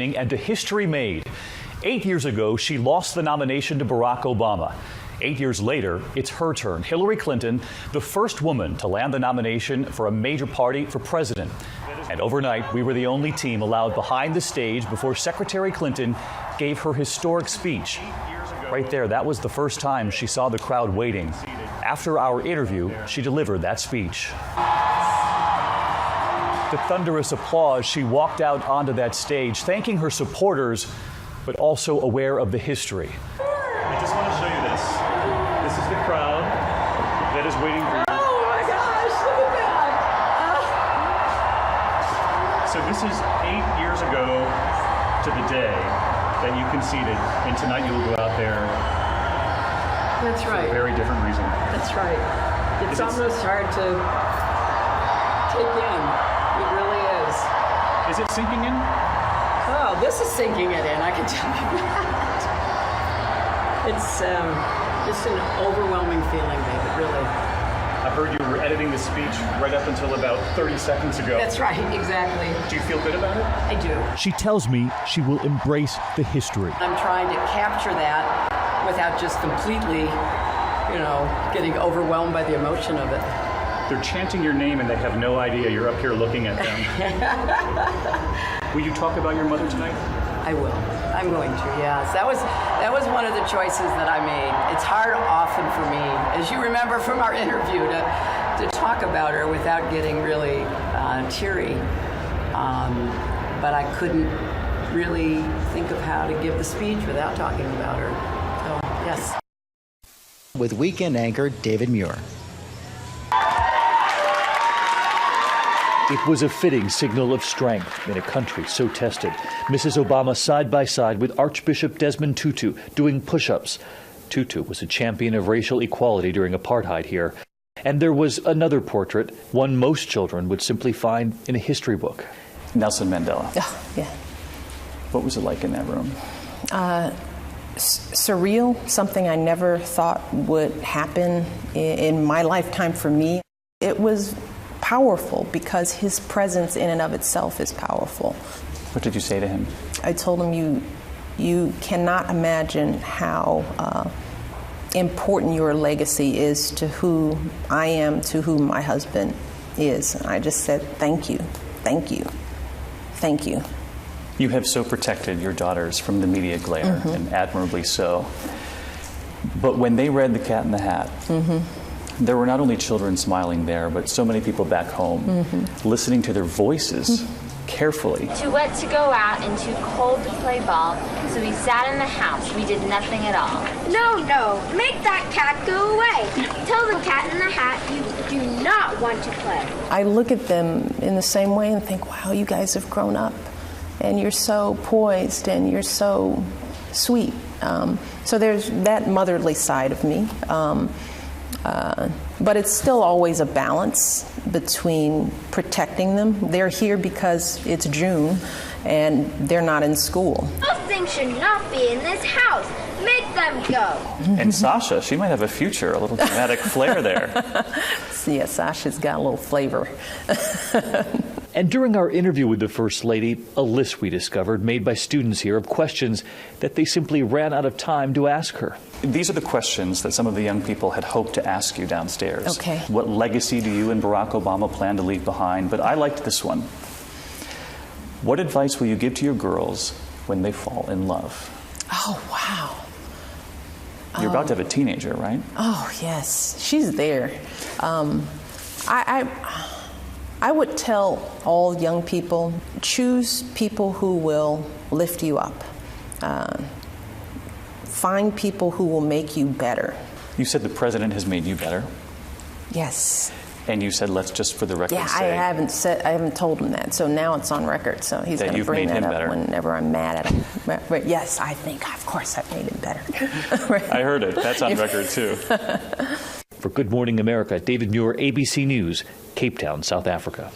And a history made. 8 years ago, she lost the nomination to Barack Obama. 8 years later, it's her turn. Hillary Clinton, the first woman to land the nomination for a major party for president. And overnight, we were the only team allowed behind the stage before Secretary Clinton gave her historic speech. Right there, that was the first time she saw the crowd waiting. After our interview, she delivered that speech. To thunderous applause, she walked out onto that stage, thanking her supporters, but also aware of the history. I just want to show you this. This is the crowd that is waiting for you. Oh my gosh, look at that! So this is 8 years ago to the day that you conceded, and tonight you will go out there. That's right. For a very different reason. That's right. It's almost hard to take in. It really is. Is it sinking in? Oh, this is sinking it in, I can tell you that. It's just an overwhelming feeling, David, really. I heard you were editing the speech right up until about 30 seconds ago. That's right, exactly. Do you feel good about it? I do. She tells me she will embrace the history. I'm trying to capture that without just completely, getting overwhelmed by the emotion of it. They're chanting your name and they have no idea you're up here looking at them. Will you talk about your mother tonight? I will. I'm going to, yes. That was one of the choices that I made. It's hard often for me, as you remember from our interview, to talk about her without getting really teary. But I couldn't really think of how to give the speech without talking about her. So, yes. With weekend anchor David Muir. It was a fitting signal of strength in a country so tested. Mrs. Obama side by side with Archbishop Desmond Tutu doing push-ups. Tutu was a champion of racial equality during apartheid here. And there was another portrait, one most children would simply find in a history book. Nelson Mandela. Oh, yeah. What was it like in that room? Surreal, something I never thought would happen in my lifetime for me. It was powerful because his presence in and of itself is powerful. What did you say to him? I told him, you cannot imagine how important your legacy is to who I am, to who my husband is. And I just said, thank you, thank you, thank you. You have so protected your daughters from the media glare, and admirably so. But when they read The Cat in the Hat, there were not only children smiling there, but so many people back home listening to their voices carefully. Too wet to go out and too cold to play ball, so we sat in the house. We did nothing at all. No, make that cat go away. Tell the Cat in the Hat you do not want to play. I look at them in the same way and think, wow, you guys have grown up, and you're so poised, and you're so sweet. So there's that motherly side of me. But it's still always a balance between protecting them. They're here because it's June and they're not in school. Those things should not be in this house. Make them go. And Sasha, she might have a future, a little dramatic flair there. Yeah, Sasha's got a little flavor. And during our interview with the First Lady, a list we discovered made by students here of questions that they simply ran out of time to ask her. These are the questions that some of the young people had hoped to ask you downstairs. Okay. What legacy do you and Barack Obama plan to leave behind? But I liked this one. What advice will you give to your girls when they fall in love? Oh, wow. You're about to have a teenager, right? Oh, yes. She's there. I would tell all young people, choose people who will lift you up. Find people who will make you better. You said the president has made you better. Yes. And you said, let's just for the record say. I haven't told him that, so now it's on record. So he's going to bring that up whenever I'm mad at him. But yes, I think, of course, I've made him better. I heard it. That's on record too. For Good Morning America, David Muir, ABC News, Cape Town, South Africa.